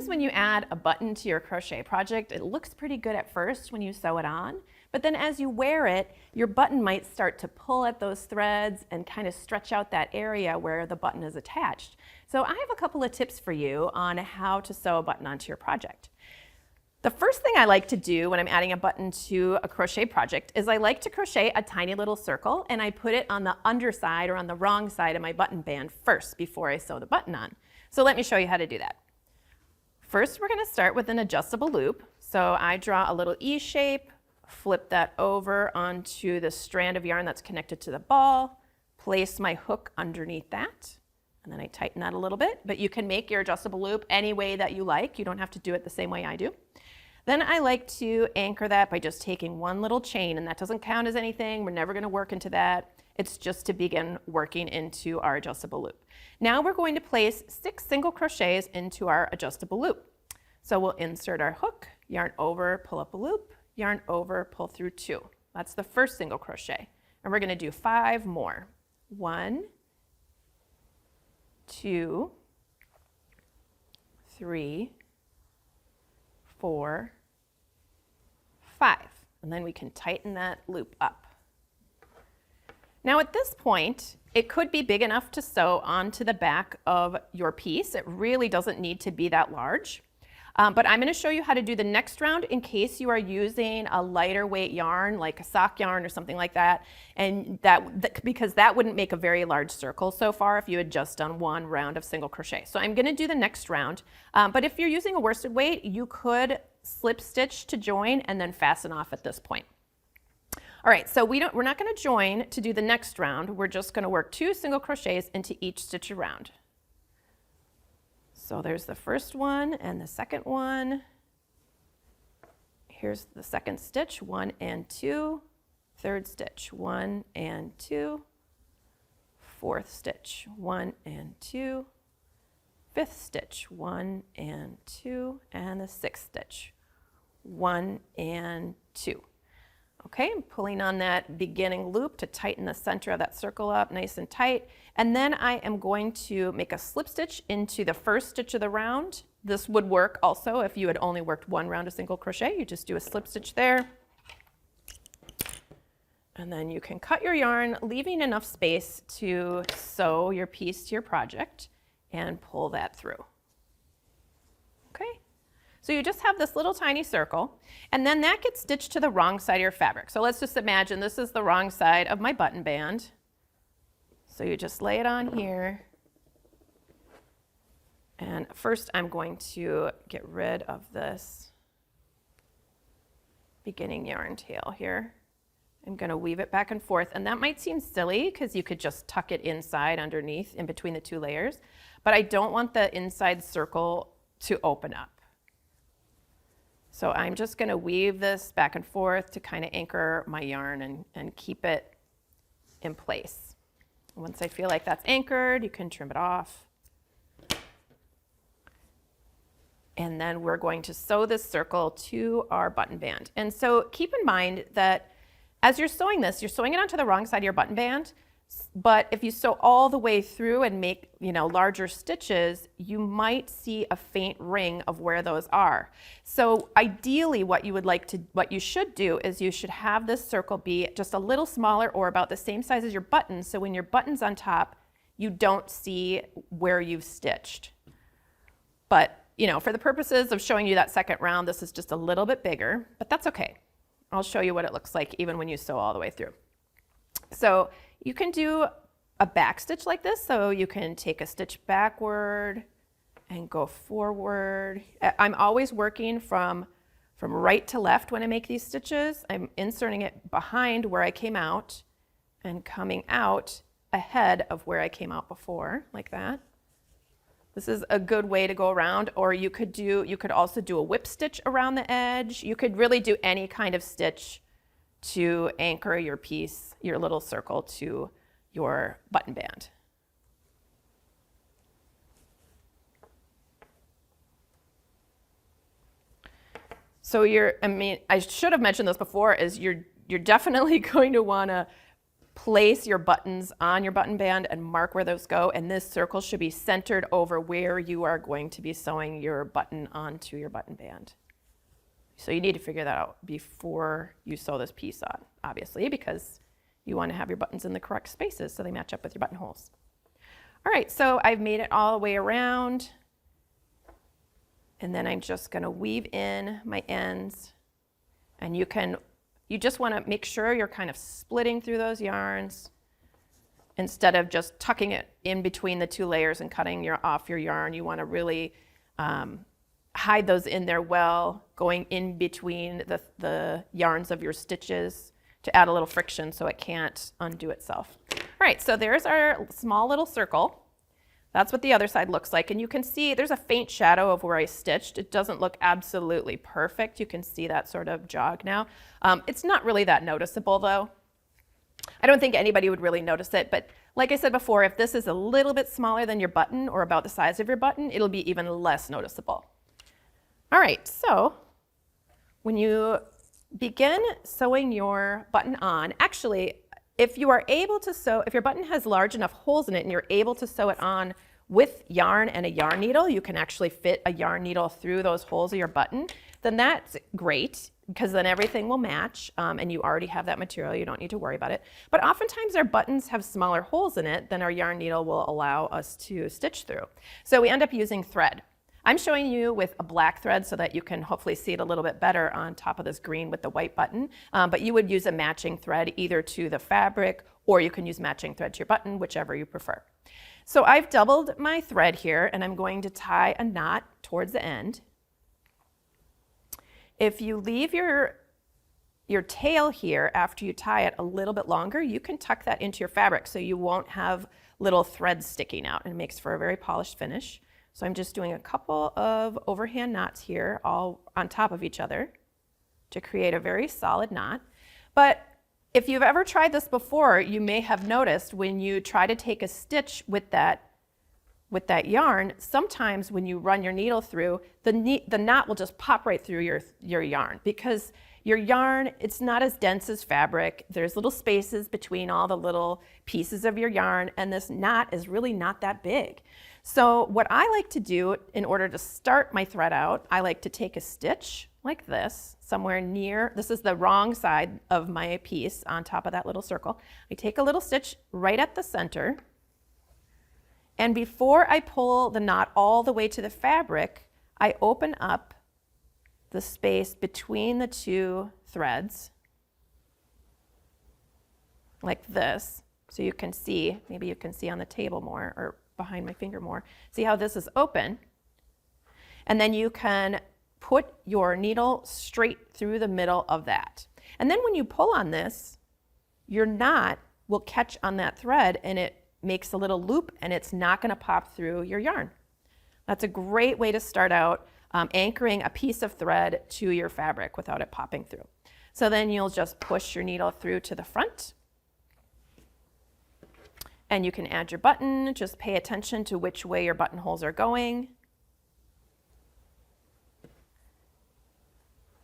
when you add a button to your crochet project, it looks pretty good at first when you sew it on, but then as you wear it, your button might start to pull at those threads and kind of stretch out that area where the button is attached. So I have a couple of tips for you on how to sew a button onto your project. The first thing I like to do when I'm adding a button to a crochet project is I like to crochet a tiny little circle, and I put it on the underside or on the wrong side of my button band first before I sew the button on. So let me show you how to do that. First, we're going to start with an adjustable loop. So I draw a little E shape, flip that over onto the strand of yarn that's connected to the ball, place my hook underneath that, and then I tighten that a little bit. But you can make your adjustable loop any way that you like. You don't have to do it the same way I do. Then I like to anchor that by just taking one little chain, and that doesn't count as anything. We're never going to work into that. It's just to begin working into our adjustable loop. Now we're going to place 6 single crochets into our adjustable loop. So we'll insert our hook, yarn over, pull up a loop, yarn over, pull through 2. That's the first single crochet. And we're going to do 5 more. 1, 2, 3, 4, 5, and then we can tighten that loop up. Now at this point, it could be big enough to sew onto the back of your piece. It really doesn't need to be that large. But I'm going to show you how to do the next round in case you are using a lighter weight yarn, like a sock yarn or something like that, and because that wouldn't make a very large circle so far if you had just done one round of single crochet. So I'm going to do the next round, but if you're using a worsted weight, you could slip stitch to join and then fasten off at this point. All right, so we're not going to join to do the next round. We're just going to work 2 single crochets into each stitch around. So there's the first one and the second one. Here's the second stitch, 1 and 2. Third stitch, 1 and 2. Fourth stitch, 1 and 2. Fifth stitch, 1 and 2. And the sixth stitch, 1 and 2. Okay, I'm pulling on that beginning loop to tighten the center of that circle up nice and tight. And then I am going to make a slip stitch into the first stitch of the round. This would work also if you had only worked one round of single crochet. You just do a slip stitch there. And then you can cut your yarn, leaving enough space to sew your piece to your project and pull that through. Okay. So you just have this little tiny circle, and then that gets stitched to the wrong side of your fabric. So let's just imagine this is the wrong side of my button band. So you just lay it on here. And first I'm going to get rid of this beginning yarn tail here. I'm going to weave it back and forth, and that might seem silly because you could just tuck it inside underneath in between the 2 layers, but I don't want the inside circle to open up. So I'm just going to weave this back and forth to kind of anchor my yarn and keep it in place. Once I feel like that's anchored, you can trim it off. And then we're going to sew this circle to our button band. And so keep in mind that as you're sewing this, you're sewing it onto the wrong side of your button band. But if you sew all the way through and make, larger stitches, you might see a faint ring of where those are. So ideally what you should do is you should have this circle be just a little smaller or about the same size as your button, so when your button's on top, you don't see where you've stitched. But, for the purposes of showing you that second round, this is just a little bit bigger, but that's okay. I'll show you what it looks like even when you sew all the way through. So you can do a back stitch like this, so you can take a stitch backward and go forward. I'm always working from right to left when I make these stitches. I'm inserting it behind where I came out and coming out ahead of where I came out before, like that. This is a good way to go around, or you could also do a whip stitch around the edge. You could really do any kind of stitch to anchor your piece, your little circle, to your button band. So I should have mentioned this before, is you're definitely going to want to place your buttons on your button band and mark where those go, and this circle should be centered over where you are going to be sewing your button onto your button band. So you need to figure that out before you sew this piece on, obviously, because you want to have your buttons in the correct spaces so they match up with your buttonholes. All right, so I've made it all the way around, and then I'm just going to weave in my ends, and you just want to make sure you're kind of splitting through those yarns instead of just tucking it in between the two layers and cutting off your yarn. You want to really hide those in there well, going in between the yarns of your stitches to add a little friction so it can't undo itself. All right, so there's our small little circle. That's what the other side looks like, and you can see there's a faint shadow of where I stitched. It doesn't look absolutely perfect. You can see that sort of jog now. It's not really that noticeable though. I don't think anybody would really notice it, but like I said before, if this is a little bit smaller than your button or about the size of your button, it'll be even less noticeable. All right, so when you begin sewing your button on, actually, if you are able to sew, if your button has large enough holes in it and you're able to sew it on with yarn and a yarn needle, you can actually fit a yarn needle through those holes of your button, then that's great because then everything will match and you already have that material. You don't need to worry about it. But oftentimes our buttons have smaller holes in it than our yarn needle will allow us to stitch through. So we end up using thread. I'm showing you with a black thread so that you can hopefully see it a little bit better on top of this green with the white button, but you would use a matching thread either to the fabric or you can use matching thread to your button, whichever you prefer. So I've doubled my thread here and I'm going to tie a knot towards the end. If you leave your tail here after you tie it a little bit longer, you can tuck that into your fabric so you won't have little threads sticking out, and it makes for a very polished finish. So I'm just doing a couple of overhand knots here, all on top of each other to create a very solid knot. But if you've ever tried this before, you may have noticed when you try to take a stitch with that yarn, sometimes when you run your needle through, the knot will just pop right through your yarn because your yarn, it's not as dense as fabric. There's little spaces between all the little pieces of your yarn, and this knot is really not that big. So what I like to do in order to start my thread out, I like to take a stitch like this, somewhere near, this is the wrong side of my piece on top of that little circle. I take a little stitch right at the center, and before I pull the knot all the way to the fabric, I open up the space between the two threads like this, so you can see, maybe you can see on the table more or behind my finger more. See how this is open? And then you can put your needle straight through the middle of that. And then when you pull on this, your knot will catch on that thread and it makes a little loop and it's not going to pop through your yarn. That's a great way to start out anchoring a piece of thread to your fabric without it popping through. So then you'll just push your needle through to the front. And you can add your button, just pay attention to which way your buttonholes are going.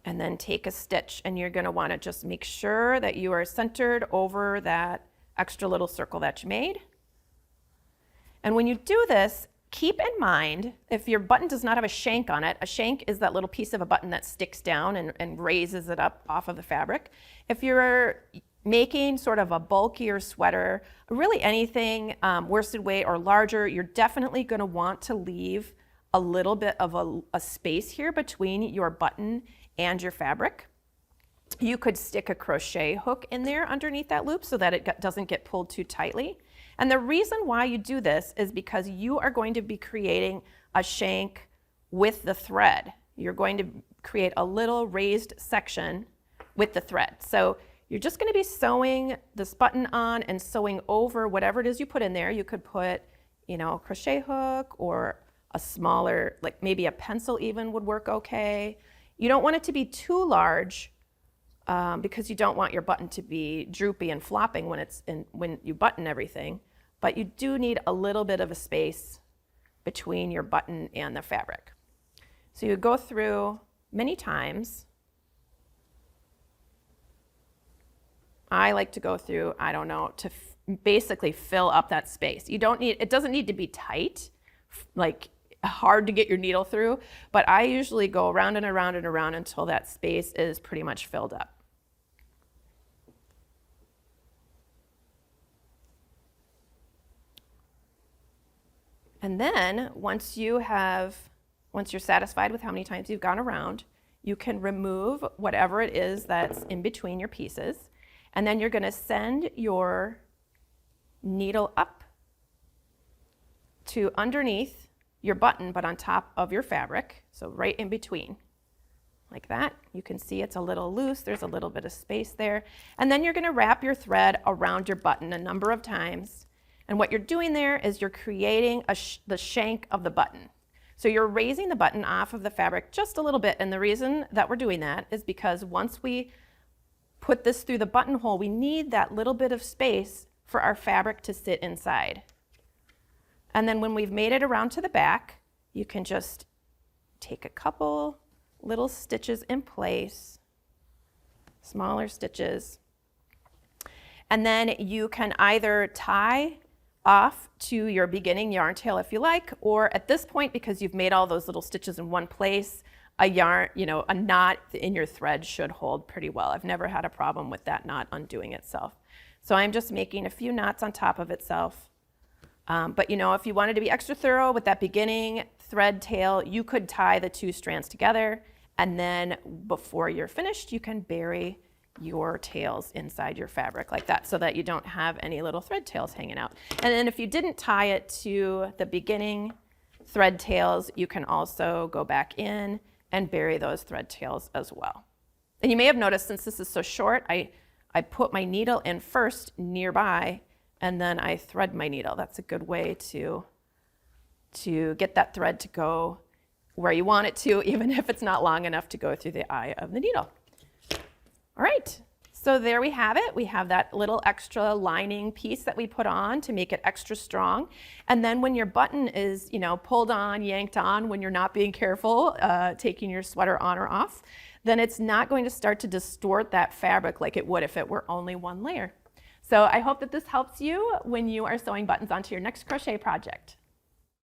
And then take a stitch, and you're going to want to just make sure that you are centered over that extra little circle that you made. And when you do this, keep in mind, if your button does not have a shank on it, a shank is that little piece of a button that sticks down and raises it up off of the fabric. If you're making sort of a bulkier sweater, really anything worsted weight or larger, you're definitely going to want to leave a little bit of a space here between your button and your fabric. You could stick a crochet hook in there underneath that loop so that it doesn't get pulled too tightly. And the reason why you do this is because you are going to be creating a shank with the thread. You're going to create a little raised section with the thread. So you're just going to be sewing this button on and sewing over whatever it is you put in there. You could put, a crochet hook or a smaller, like maybe a pencil even would work okay. You don't want it to be too large because you don't want your button to be droopy and flopping when you button everything. But you do need a little bit of a space between your button and the fabric. So you go through many times I like to go through, I don't know, to basically fill up that space. You don't need, it doesn't need to be tight, like hard to get your needle through, but I usually go around and around and around until that space is pretty much filled up. And then once you're satisfied with how many times you've gone around, you can remove whatever it is that's in between your pieces. And then you're going to send your needle up to underneath your button, but on top of your fabric. So right in between, like that. You can see it's a little loose. There's a little bit of space there. And then you're going to wrap your thread around your button a number of times. And what you're doing there is you're creating the shank of the button. So you're raising the button off of the fabric just a little bit. And the reason that we're doing that is because once we put this through the buttonhole, we need that little bit of space for our fabric to sit inside. And then when we've made it around to the back, you can just take a couple little stitches in place, smaller stitches. And then you can either tie off to your beginning yarn tail if you like, or at this point, because you've made all those little stitches in one place, a yarn, a knot in your thread should hold pretty well. I've never had a problem with that knot undoing itself. So I'm just making a few knots on top of itself. But if you wanted to be extra thorough with that beginning thread tail, you could tie the two strands together, and then before you're finished, you can bury your tails inside your fabric like that so that you don't have any little thread tails hanging out. And then if you didn't tie it to the beginning thread tails, you can also go back in and bury those thread tails as well. And you may have noticed, since this is so short, I put my needle in first nearby, and then I thread my needle. That's a good way to get that thread to go where you want it to, even if it's not long enough to go through the eye of the needle. All right, so there we have it. We have that little extra lining piece that we put on to make it extra strong. And then when your button is, pulled on, yanked on, when you're not being careful, taking your sweater on or off, then it's not going to start to distort that fabric like it would if it were only one layer. So I hope that this helps you when you are sewing buttons onto your next crochet project.